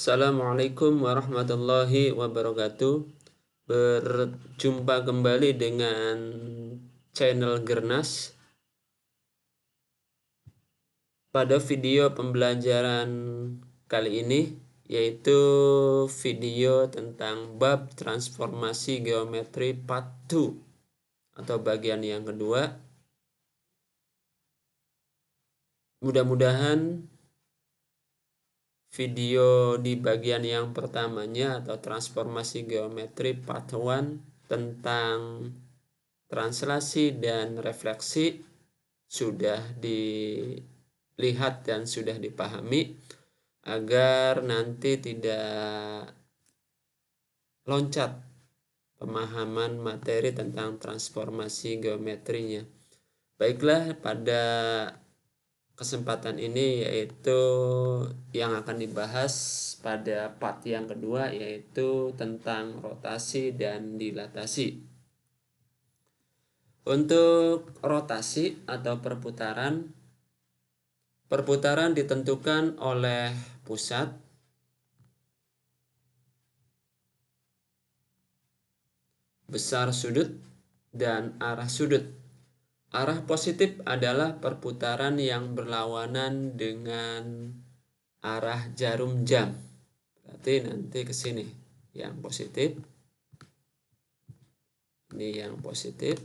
Assalamualaikum warahmatullahi wabarakatuh. Berjumpa kembali dengan channel Gernas. Pada video pembelajaran kali ini, yaitu video tentang bab transformasi geometri part 2 atau bagian yang kedua. Mudah-mudahan video di bagian yang pertamanya atau transformasi geometri part 1 tentang translasi dan refleksi sudah dilihat dan sudah dipahami, agar nanti tidak loncat pemahaman materi tentang transformasi geometrinya. Baiklah, pada kesempatan ini yaitu yang akan dibahas pada part yang kedua, yaitu tentang rotasi dan dilatasi. Untuk rotasi atau perputaran ditentukan oleh pusat, besar sudut, dan arah sudut. Arah positif adalah perputaran yang berlawanan dengan arah jarum jam. Berarti nanti ke sini yang positif. Ini yang positif.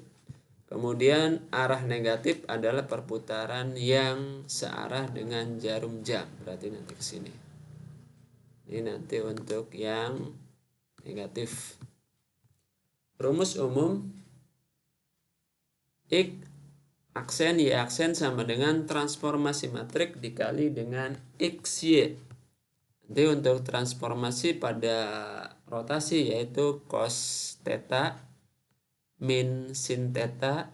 Kemudian arah negatif adalah perputaran yang searah dengan jarum jam. Berarti nanti ke sini. Ini nanti untuk yang negatif. Rumus umum X aksen Y aksen sama dengan transformasi matrik dikali dengan XY. Nanti untuk transformasi pada rotasi yaitu cos theta min sin theta,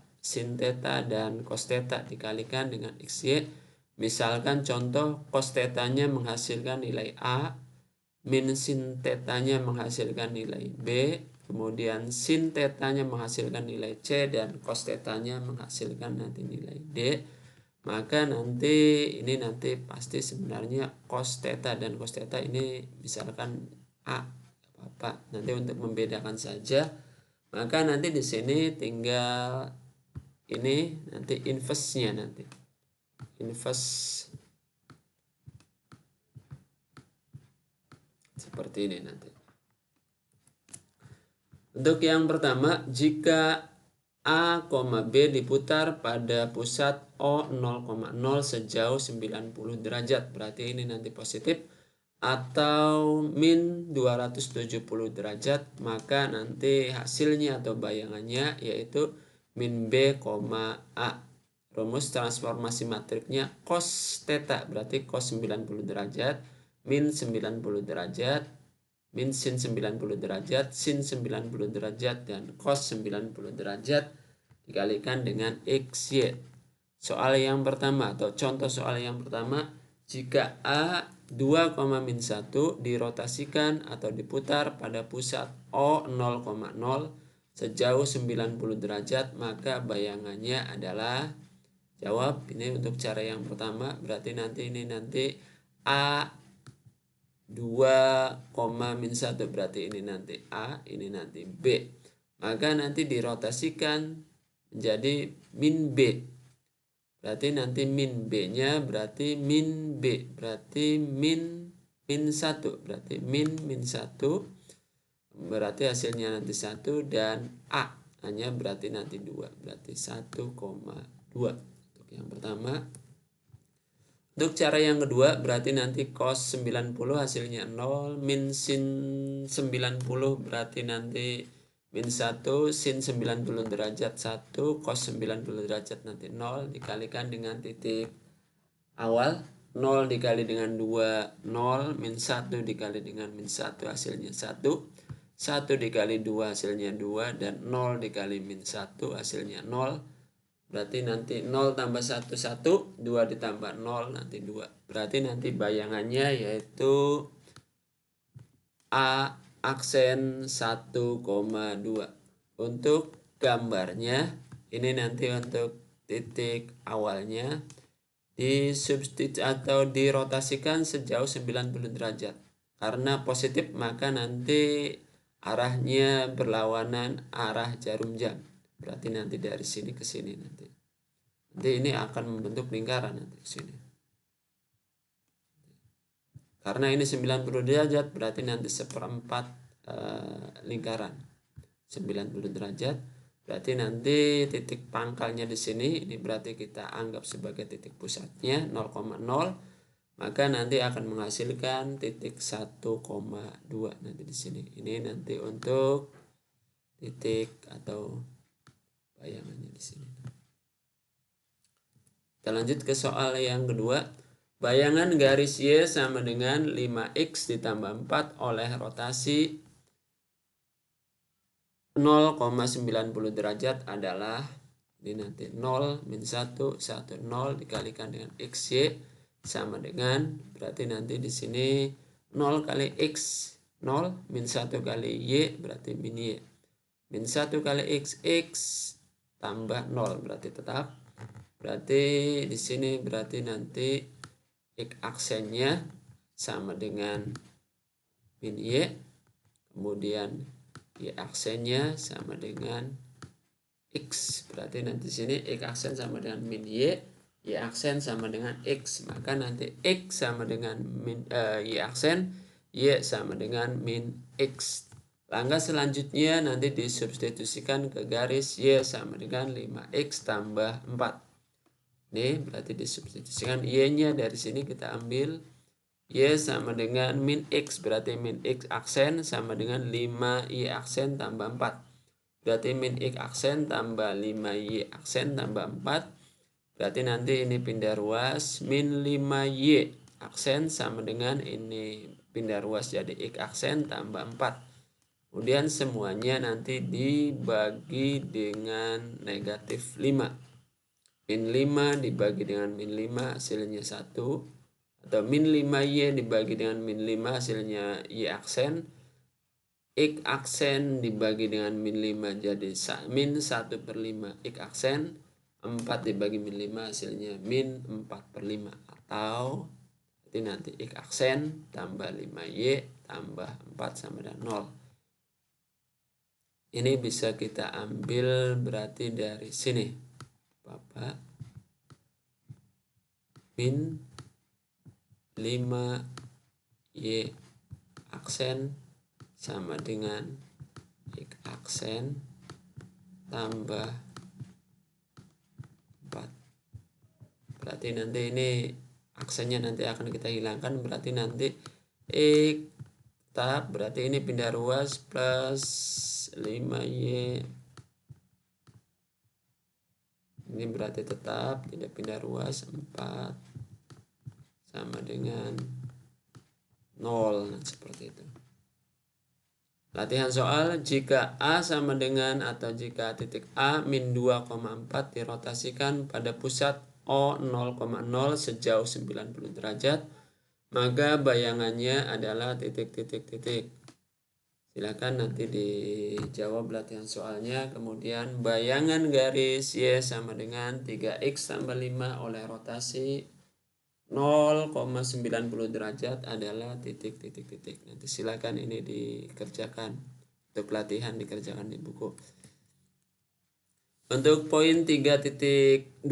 dan cos theta dikalikan dengan XY. Misalkan contoh cos theta-nya menghasilkan nilai A, min sin theta-nya menghasilkan nilai B, kemudian sin theta-nya menghasilkan nilai C, dan cos theta-nya menghasilkan nanti nilai D. Maka nanti ini nanti pasti sebenarnya cos theta dan cos theta ini misalkan A, apa nanti untuk membedakan saja. Maka nanti di sini tinggal ini nanti inverse-nya nanti. Inverse seperti ini nanti. Untuk yang pertama, jika A, B diputar pada pusat O 0,0 sejauh 90 derajat, berarti ini nanti positif, atau min 270 derajat, maka nanti hasilnya atau bayangannya yaitu min B, A. Rumus transformasi matriknya cos theta, berarti cos 90 derajat, min 90 derajat, min sin 90 derajat, sin 90 derajat, dan cos 90 derajat dikalikan dengan XY. Soal yang pertama atau contoh soal yang pertama, jika A 2,-1 dirotasikan atau diputar pada pusat O 0,0 sejauh 90 derajat, maka bayangannya adalah, jawab. Ini untuk cara yang pertama, berarti nanti ini nanti A 2,-1, berarti ini nanti A, ini nanti B. Maka nanti dirotasikan menjadi min B. Berarti nanti min B-nya berarti min B, berarti min 1, berarti min 1, berarti hasilnya nanti 1, dan A hanya berarti nanti 2, berarti 1,2 untuk yang pertama. Untuk cara yang kedua, berarti nanti cos 90 hasilnya 0, min sin 90 berarti nanti min 1, sin 90 derajat 1, cos 90 derajat nanti 0, dikalikan dengan titik awal. 0 dikali dengan 2, 0, min 1 dikali dengan min 1 hasilnya 1, 1 dikali 2 hasilnya 2, dan 0 dikali min 1 hasilnya 0. Berarti nanti 0 tambah 1, 1, 2 ditambah 0 nanti 2. Berarti nanti bayangannya yaitu A aksen 1,2. Untuk gambarnya ini nanti untuk titik awalnya disubstitusi atau dirotasikan sejauh 90 derajat. Karena positif maka nanti arahnya berlawanan arah jarum jam. Berarti nanti dari sini ke sini nanti. Nanti ini akan membentuk lingkaran nanti ke sini. Karena ini 90 derajat berarti nanti seperempat lingkaran. 90 derajat berarti nanti titik pangkalnya di sini, ini berarti kita anggap sebagai titik pusatnya 0,0, maka nanti akan menghasilkan titik 1,2 nanti di sini. Ini nanti untuk titik atau bayangannya di sini. Kita lanjut ke soal yang kedua. Bayangan garis Y sama dengan 5X ditambah 4 oleh rotasi 0,90 derajat adalah, ini nanti 0 min 1 1 0 dikalikan dengan XY sama dengan, berarti nanti di sini 0 kali X 0 min 1 kali Y berarti min Y, min 1 kali X X tambah 0 berarti tetap, berarti di sini berarti nanti X aksennya sama dengan min Y, kemudian Y aksennya sama dengan X, berarti nanti sini X aksen sama dengan min Y aksen sama dengan X, maka nanti X sama dengan min, Y aksen, Y sama dengan min X. Langkah selanjutnya nanti disubstitusikan ke garis Y sama dengan 5X tambah 4. Ini berarti disubstitusikan Y-nya dari sini kita ambil Y sama dengan min X, berarti min X aksen sama dengan 5Y aksen tambah 4. Berarti min X aksen tambah 5Y aksen tambah 4. Berarti nanti ini pindah ruas, min 5Y aksen sama dengan ini pindah ruas jadi X aksen tambah 4. Kemudian semuanya nanti dibagi dengan negatif 5. Min 5 dibagi dengan min 5 hasilnya 1. Atau min 5Y dibagi dengan min 5 hasilnya Y aksen. X aksen dibagi dengan min 5 jadi min 1/5 X aksen. 4 dibagi min 5 hasilnya min 4/5. Atau nanti X aksen tambah 5Y tambah 4 sama dengan 0. Ini bisa kita ambil berarti dari sini. Bapak min 5Y aksen sama dengan X aksen tambah 4. Berarti nanti ini aksennya nanti akan kita hilangkan, berarti nanti X tetap, berarti ini pindah ruas plus 5Y. Ini berarti tetap tidak pindah ruas, 4 sama dengan 0. Nah, seperti itu. Latihan soal, jika A sama dengan atau jika titik A min 2,4 dirotasikan pada pusat O 0,0 sejauh 90 derajat, maka bayangannya adalah titik-titik-titik. Silakan nanti dijawab latihan soalnya. Kemudian bayangan garis Y sama dengan 3X tambah 5 oleh rotasi 0,90 derajat adalah titik-titik-titik. Nanti silakan ini dikerjakan. Untuk latihan dikerjakan di buku. Untuk poin 3.2.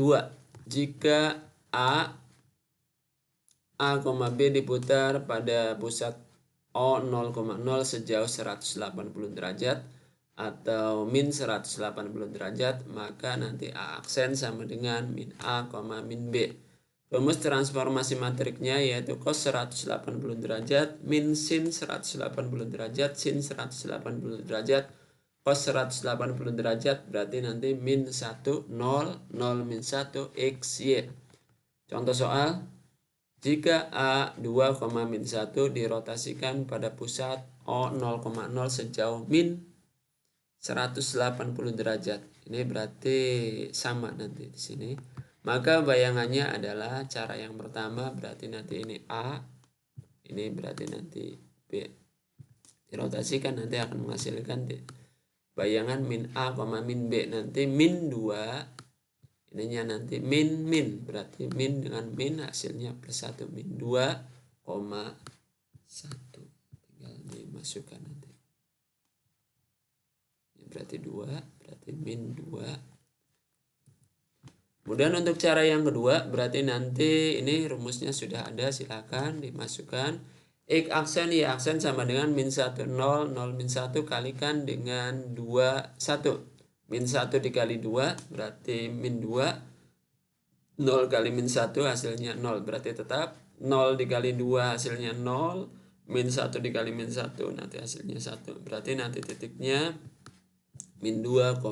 Jika A, B diputar pada pusat O 0,0 sejauh 180 derajat atau min 180 derajat, maka nanti A aksen sama dengan min A, min B. Rumus transformasi matriknya yaitu cos 180 derajat min sin 180 derajat sin 180 derajat cos 180 derajat, berarti nanti min 1 0 0 min 1 X Y. Contoh soal, jika A 2, min 1 dirotasikan pada pusat O 0,0 sejauh min 180 derajat. Ini berarti sama nanti di sini. Maka bayangannya adalah cara yang pertama, berarti nanti ini A, ini berarti nanti B. Dirotasikan nanti akan menghasilkan bayangan min A, min B. Nanti min 2. Ininya nanti min berarti min dengan min hasilnya plus 1 min 2,1. dimasukkan nanti. Ini berarti 2, berarti min 2. Kemudian untuk cara yang kedua, berarti nanti ini rumusnya sudah ada, silakan dimasukkan. X aksen, Y aksen sama dengan min 1, 0, 0 min 1 kalikan dengan 2, 1. Min 1 dikali 2 berarti min 2. 0 kali min 1 hasilnya 0. Berarti tetap 0 dikali 2 hasilnya 0. Min 1 dikali min 1 nanti hasilnya 1. Berarti nanti titiknya min 2,1.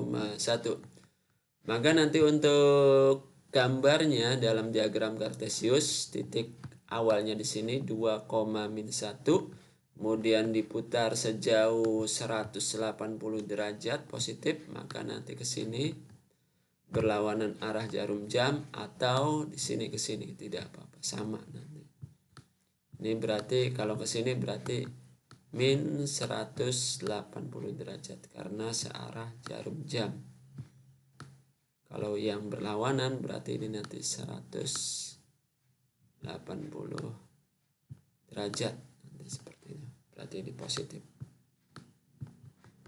Maka nanti untuk gambarnya dalam diagram Kartesius, titik awalnya di sini 2, min 1, kemudian diputar sejauh 180 derajat positif, maka nanti ke sini berlawanan arah jarum jam, atau di sini ke sini tidak apa-apa, sama nanti. Ini berarti kalau ke sini berarti min 180 derajat karena searah jarum jam. Kalau yang berlawanan berarti ini nanti 180 derajat nanti seperti ini. Berarti ini positif.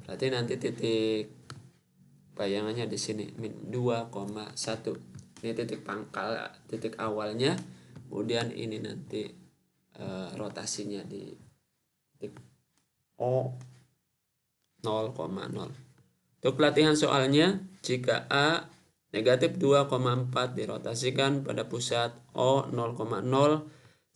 Berarti nanti titik bayangannya di sini min 2,1. Ini titik pangkal, titik awalnya. Kemudian ini nanti rotasinya di titik O 0,0. Untuk latihan soalnya, jika A negatif 2,4 dirotasikan pada pusat O 0,0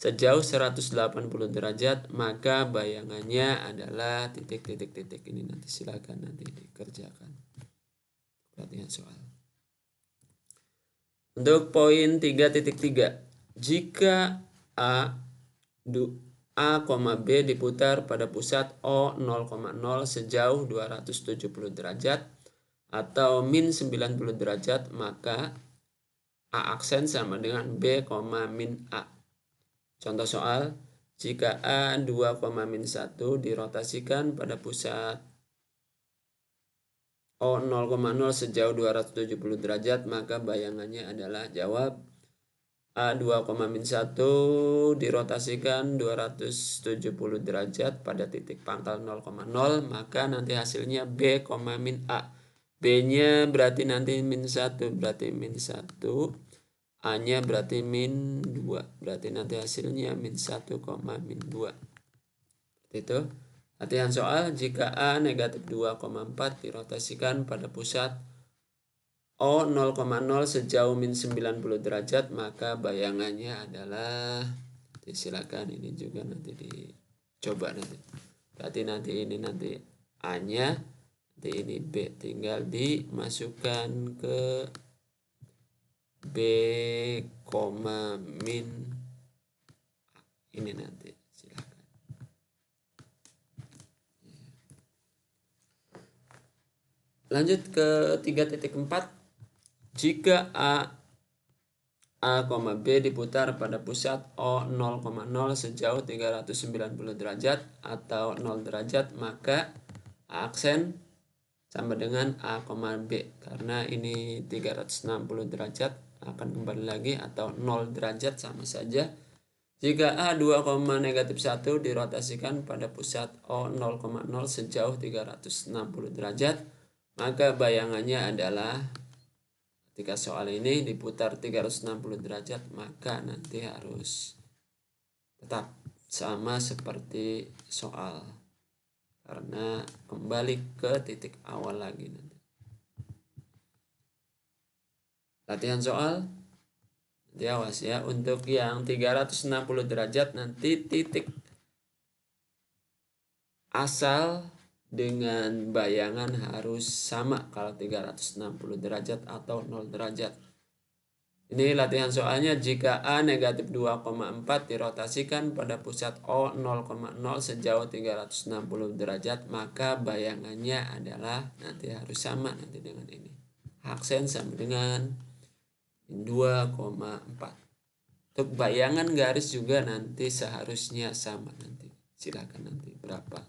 sejauh 180 derajat, maka bayangannya adalah titik-titik-titik ini. Nanti silakan nanti dikerjakan latihan soal. Untuk poin 3.3, jika A, B diputar pada pusat O 0,0 sejauh 270 derajat atau min 90 derajat, maka A aksen sama dengan B, min A. Contoh soal, jika A 2, min 1 dirotasikan pada pusat O 0,0 sejauh 270 derajat, maka bayangannya adalah, jawab A 2, min 1 dirotasikan 270 derajat pada titik pangkal 0,0, maka nanti hasilnya B, min A. B-nya berarti nanti min 1, berarti min 1. A-nya berarti min 2, berarti nanti hasilnya min 1, min 2. Seperti itu. Latihan soal, jika A negatif 2,4 dirotasikan pada pusat O 0,0 sejauh min 90 derajat, maka bayangannya adalah, silakan ini juga nanti dicoba nanti. Berarti nanti ini nanti A-nya, nanti ini B, tinggal dimasukkan ke B, min A. Ini nanti silakan. Lanjut ke 3.4. Jika A, B diputar pada pusat O 0,0 sejauh 390 derajat atau 0 derajat, maka A aksen sama dengan A, B. Karena ini 360 derajat akan kembali lagi, atau 0 derajat sama saja. Jika A 2, negatif 1 dirotasikan pada pusat O 0,0 sejauh 360 derajat, maka bayangannya adalah, ketika soal ini diputar 360 derajat, maka nanti harus tetap sama seperti soal, karena kembali ke titik awal lagi nanti. Latihan soal, nanti awas ya, untuk yang 360 derajat nanti titik asal dengan bayangan harus sama kalau 360 derajat atau 0 derajat. Ini latihan soalnya, jika A negatif 2,4 dirotasikan pada pusat O 0,0 sejauh 360 derajat, maka bayangannya adalah nanti harus sama nanti dengan ini. Aksen sama dengan 2,4. Untuk bayangan garis juga nanti seharusnya sama nanti. Silakan nanti berapa.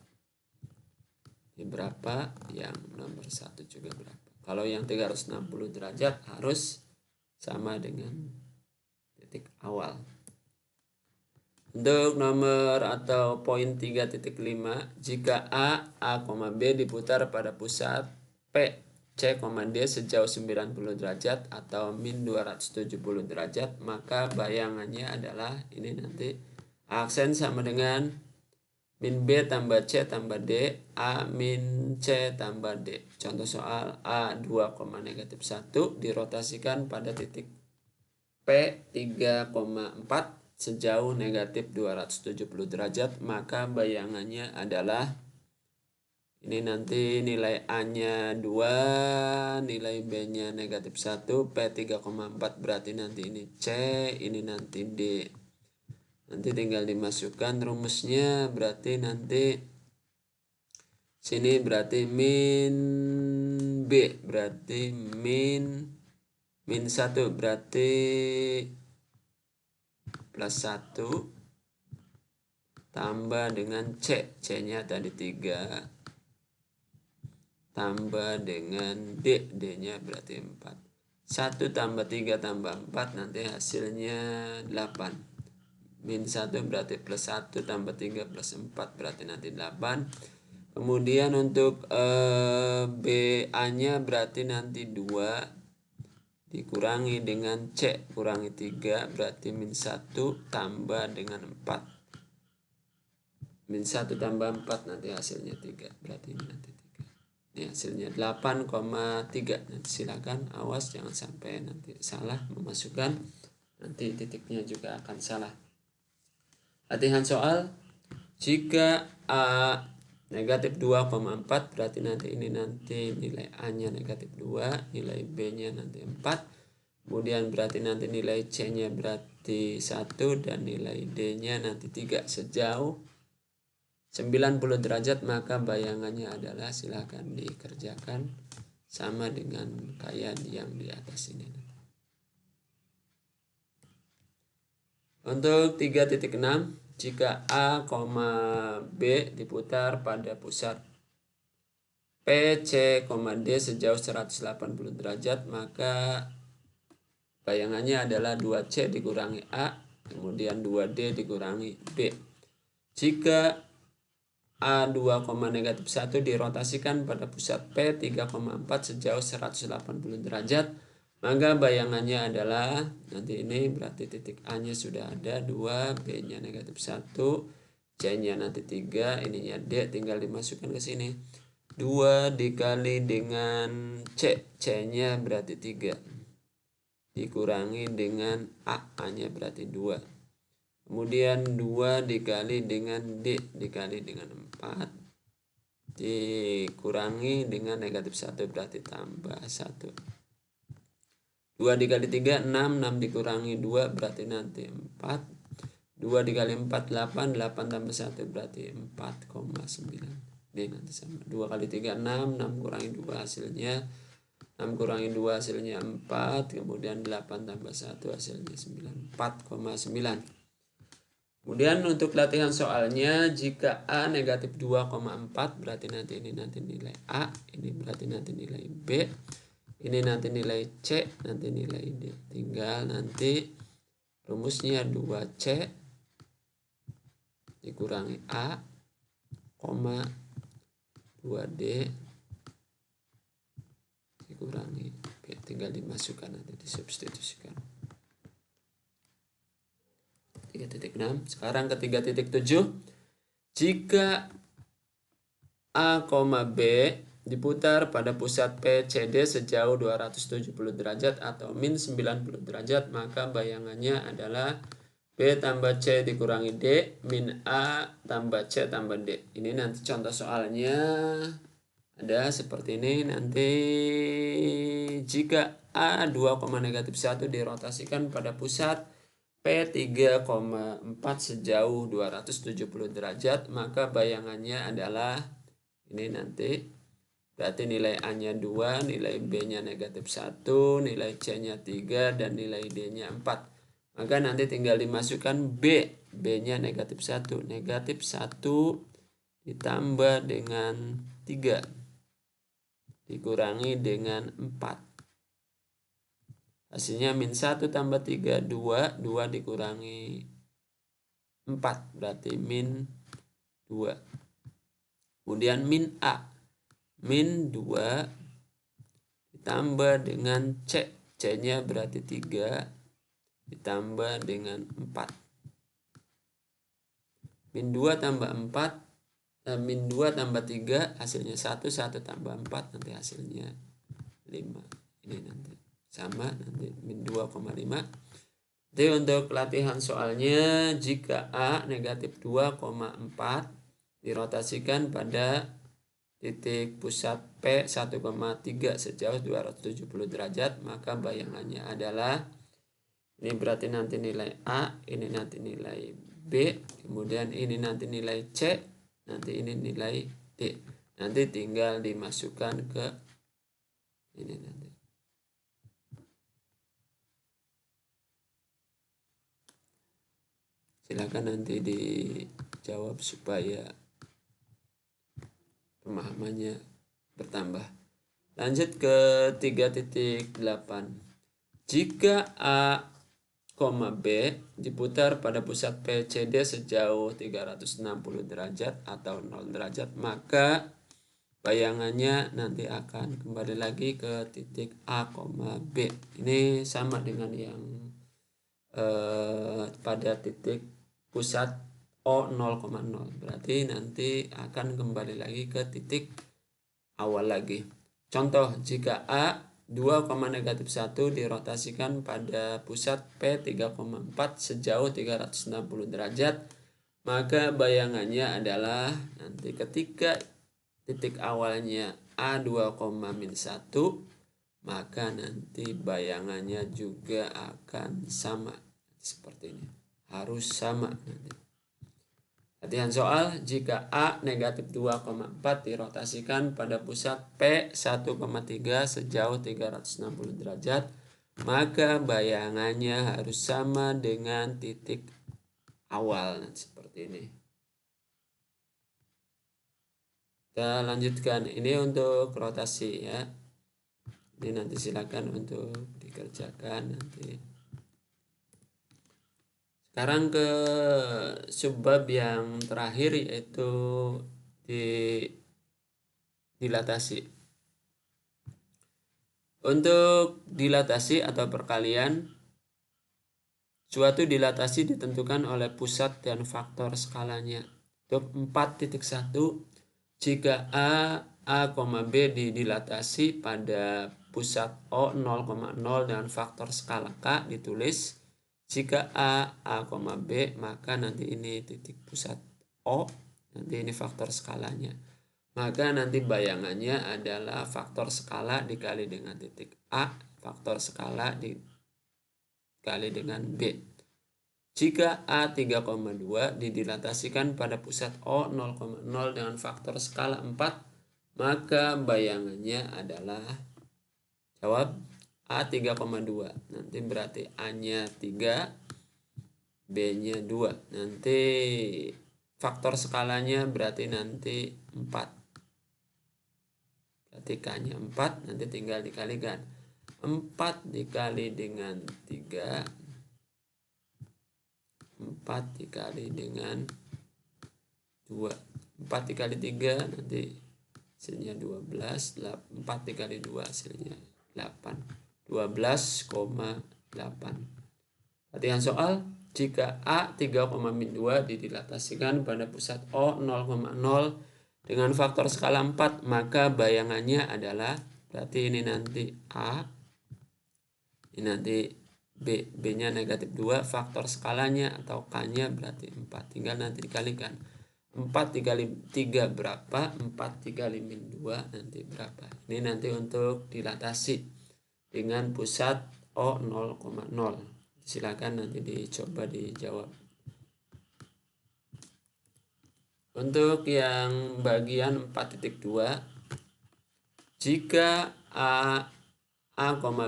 Ini berapa, yang nomor 1 juga berapa. Kalau yang 360 derajat harus sama dengan titik awal. Untuk nomor atau poin 3.5, jika A, B diputar pada pusat P, C, D sejauh 90 derajat atau min 270 derajat, maka bayangannya adalah ini nanti aksen sama dengan min B tambah C tambah D, A min C tambah D. Contoh soal A 2, negatif 1 dirotasikan pada titik P 3,4 sejauh negatif 270 derajat, maka bayangannya adalah ini nanti nilai A-nya 2, nilai B-nya negatif 1, P 3,4 berarti nanti ini C, ini nanti D. Nanti tinggal dimasukkan rumusnya, berarti nanti sini berarti min B, berarti min 1 berarti plus 1 tambah dengan C, C-nya tadi 3 tambah dengan D, D-nya berarti 4. 1 tambah 3 tambah 4 nanti hasilnya 8. Min 1 berarti plus 1 tambah 3 plus 4 berarti nanti 8. Kemudian untuk BA-nya berarti nanti 2 dikurangi dengan C kurangi 3 berarti min 1 tambah dengan 4. Min 1 tambah 4 nanti hasilnya 3. Berarti ini nanti 3. Ini hasilnya 8,3. Nanti silakan awas jangan sampai nanti salah memasukkan. Nanti titiknya juga akan salah. Latihan soal, jika A negatif 2,4 berarti nanti ini nanti nilai A-nya negatif 2, nilai B-nya nanti 4. Kemudian berarti nanti nilai C-nya berarti 1 dan nilai D-nya nanti 3 sejauh 90 derajat, maka bayangannya adalah silakan dikerjakan sama dengan kayak yang di atas ini. Untuk 3.6, jika A, B diputar pada pusat P, C, D sejauh 180 derajat, maka bayangannya adalah 2C dikurangi A, kemudian 2D dikurangi B. Jika A 2, negatif 1 dirotasikan pada pusat P 3,4 sejauh 180 derajat, maka bayangannya adalah nanti ini berarti titik A-nya sudah ada 2, B-nya negatif 1, C-nya nanti 3, ininya D tinggal dimasukkan ke sini. 2 dikali dengan C, C-nya berarti 3. Dikurangi dengan A-nya berarti 2. Kemudian 2 dikali dengan D dikali dengan 4. Dikurangi dengan negatif 1 berarti tambah 1. 2 dikali 3, 6, 6 dikurangi 2 berarti nanti 4. 2 dikali 4, 8, 8 tambah 1 berarti 4,9. Ini nanti sama. 2 kali 3, 6, 6 kurangi 2 hasilnya 6 kurangi 2 hasilnya 4. Kemudian 8 tambah 1 hasilnya 9, 4,9. Kemudian untuk latihan soalnya, jika A negatif 2,4 berarti nanti ini nanti nilai A, ini berarti nanti nilai B, ini nanti nilai C, nanti nilai D. Tinggal nanti rumusnya 2C dikurangi A, 2D dikurangi B. Tinggal dimasukkan, nanti disubstitusikan. 3.6. Sekarang ke 3.7. Jika A, B diputar pada pusat P, C, D sejauh 270 derajat atau min 90 derajat, maka bayangannya adalah B tambah C dikurangi D min A tambah C tambah D. Ini nanti contoh soalnya ada seperti ini. Nanti jika A 2, negatif 1 dirotasikan pada pusat P 3,4 sejauh 270 derajat, maka bayangannya adalah ini nanti berarti nilai A-nya 2, nilai B-nya negatif 1, nilai C-nya 3, dan nilai D-nya 4. Maka nanti tinggal dimasukkan B. B-nya negatif 1. Negatif 1 ditambah dengan 3. Dikurangi dengan 4. Hasilnya min 1 tambah 3, 2. 2 dikurangi 4, berarti min 2. Kemudian min A, min 2 ditambah dengan C, C-nya berarti 3, ditambah dengan 4. Min 2 tambah 4, min 2 tambah 3, hasilnya 1, 1 tambah 4, nanti hasilnya 5. Ini nanti sama, nanti min 2,5. Jadi untuk latihan soalnya, jika A negatif 2,4 dirotasikan pada titik pusat P 1,3 sejauh 270 derajat, maka bayangannya adalah, ini berarti nanti nilai A, ini nanti nilai B, kemudian ini nanti nilai C, nanti ini nilai D. Nanti tinggal dimasukkan ke ini nanti. Silakan nanti dijawab supaya pemahamannya bertambah. Lanjut ke 3.8. Jika A, B diputar pada pusat PCD sejauh 360 derajat atau 0 derajat, maka bayangannya nanti akan kembali lagi ke titik A, B. Ini sama dengan yang pada titik pusat O 0,0. Berarti nanti akan kembali lagi ke titik awal lagi. Contoh, jika A 2,-1 dirotasikan pada pusat P 3,4 sejauh 360 derajat, maka bayangannya adalah nanti ketika titik awalnya A 2,-1, maka nanti bayangannya juga akan sama seperti ini. Harus sama nanti. Latihan soal, jika A negatif 2,4 dirotasikan pada pusat P 1,3 sejauh 360 derajat, maka bayangannya harus sama dengan titik awal. Nah, seperti ini. Kita lanjutkan. Ini untuk rotasi ya. Ini nanti silakan untuk dikerjakan nanti. Sekarang ke subbab yang terakhir, yaitu dilatasi. Untuk dilatasi atau perkalian, suatu dilatasi ditentukan oleh pusat dan faktor skalanya. Untuk 4.1, jika A, B didilatasi pada pusat O 0,0 dengan faktor skala K, ditulis jika A, B, maka nanti ini titik pusat O, nanti ini faktor skalanya. Maka nanti bayangannya adalah faktor skala dikali dengan titik A, faktor skala dikali dengan B. Jika A 3,2 didilatasikan pada pusat O 0,0 dengan faktor skala 4, maka bayangannya adalah, jawab, A 3,2. Nanti berarti A-nya 3, B-nya 2. Nanti faktor skalanya berarti nanti 4. Berarti K-nya 4, nanti tinggal dikalikan. 4 dikali dengan 3, 4 dikali dengan 2. 4 dikali 3 nanti hasilnya 12. 4 dikali 2 hasilnya 8. 12,8. Latihan soal, jika A 3,2 didilatasikan pada pusat O 0,0 dengan faktor skala 4, maka bayangannya adalah, berarti ini nanti A, ini nanti B, B-nya negatif 2, faktor skalanya atau K-nya berarti 4. Tinggal nanti dikalikan. 4 dikali 3 berapa? 4 dikali min 2 nanti berapa? Ini nanti untuk dilatasi dengan pusat O 0,0. Silakan nanti dicoba dijawab. Untuk yang bagian 4.2, jika A,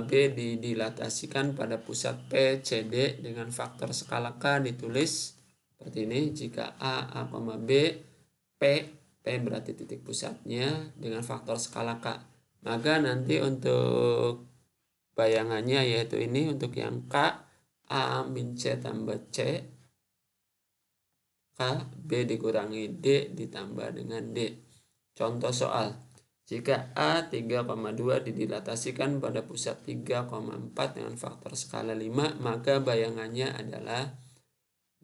B didilatasikan pada pusat P, C, D dengan faktor skala K, ditulis seperti ini. Jika A, B, P berarti titik pusatnya dengan faktor skala K, maka nanti untuk bayangannya yaitu ini, untuk yang K, A min C tambah C B dikurangi D ditambah dengan D. Contoh soal, jika A 3,2 didilatasikan pada pusat 3,4 dengan faktor skala 5, maka bayangannya adalah,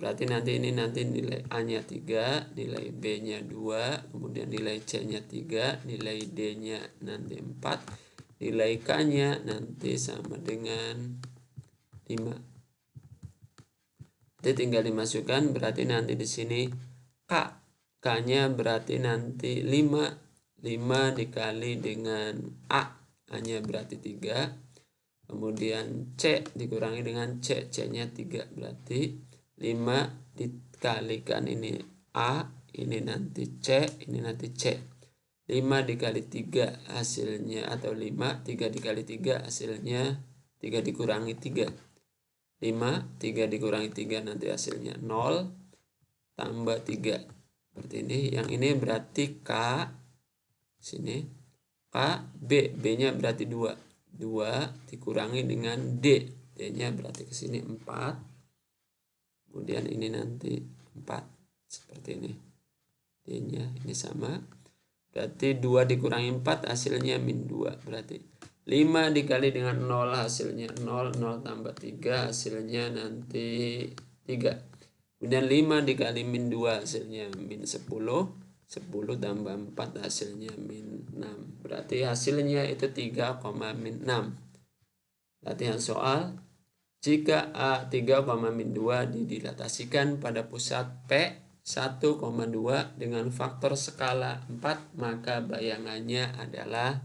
berarti nanti nilai A-nya 3, nilai B-nya 2, kemudian nilai C-nya 3, nilai D-nya nanti 4, nilai K-nya nanti sama dengan 5. Jadi tinggal dimasukkan, berarti nanti di sini K-nya berarti nanti 5 dikali dengan A-nya berarti 3, kemudian C dikurangi dengan C-nya 3, berarti 5 dikalikan ini A, ini nanti C, ini nanti C. 5 dikali 3 hasilnya, atau 3 dikali 3 hasilnya 3 dikurangi 3. 5, 3 dikurangi 3 nanti hasilnya 0, tambah 3. Seperti ini. Yang ini berarti K, sini K, B-nya berarti 2. 2 dikurangi dengan D. D-nya berarti ke sini 4. Kemudian ini nanti 4. Seperti ini. D-nya ini sama. Berarti 2 dikurangi 4 hasilnya min 2. Berarti 5 dikali dengan 0 hasilnya 0, 0 tambah 3 hasilnya nanti 3. Kemudian 5 dikali min 2 hasilnya min 10, 10 tambah 4 hasilnya min 6. Berarti hasilnya itu 3, min 6. Latihan soal, jika A 3, min 2 didilatasikan pada pusat P 1,2 dengan faktor skala 4, maka bayangannya adalah,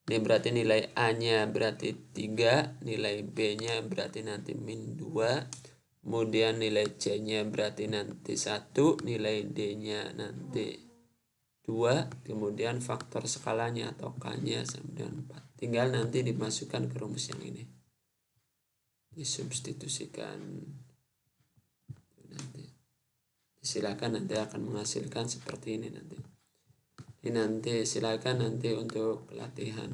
ini berarti nilai A-nya berarti 3, nilai B-nya berarti nanti min 2, kemudian nilai C-nya berarti nanti 1, nilai D-nya nanti 2, kemudian faktor skalanya atau K-nya sama dengan 4. Tinggal nanti dimasukkan ke rumus yang ini. Disubstitusikan. Nanti silakan, nanti akan menghasilkan seperti ini nanti. Ini nanti silakan nanti untuk latihan.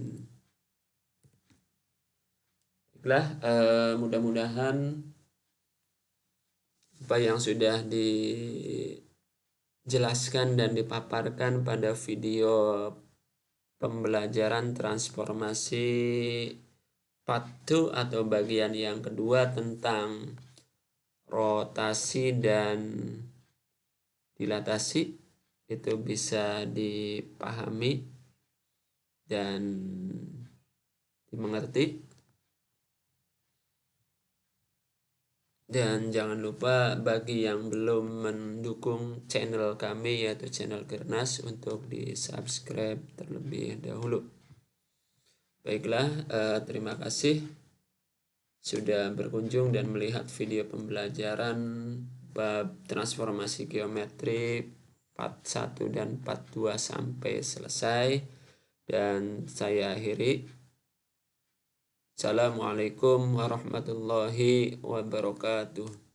Baiklah, mudah-mudahan apa yang sudah dijelaskan dan dipaparkan pada video pembelajaran transformasi part 2 atau bagian yang kedua tentang rotasi dan dilatasi itu bisa dipahami dan dimengerti. Dan jangan lupa bagi yang belum mendukung channel kami yaitu channel Gernas untuk di subscribe terlebih dahulu. Baiklah, terima kasih sudah berkunjung dan melihat video pembelajaran bab transformasi geometri part 1 dan part 2 sampai selesai, dan saya akhiri. Assalamualaikum warahmatullahi wabarakatuh.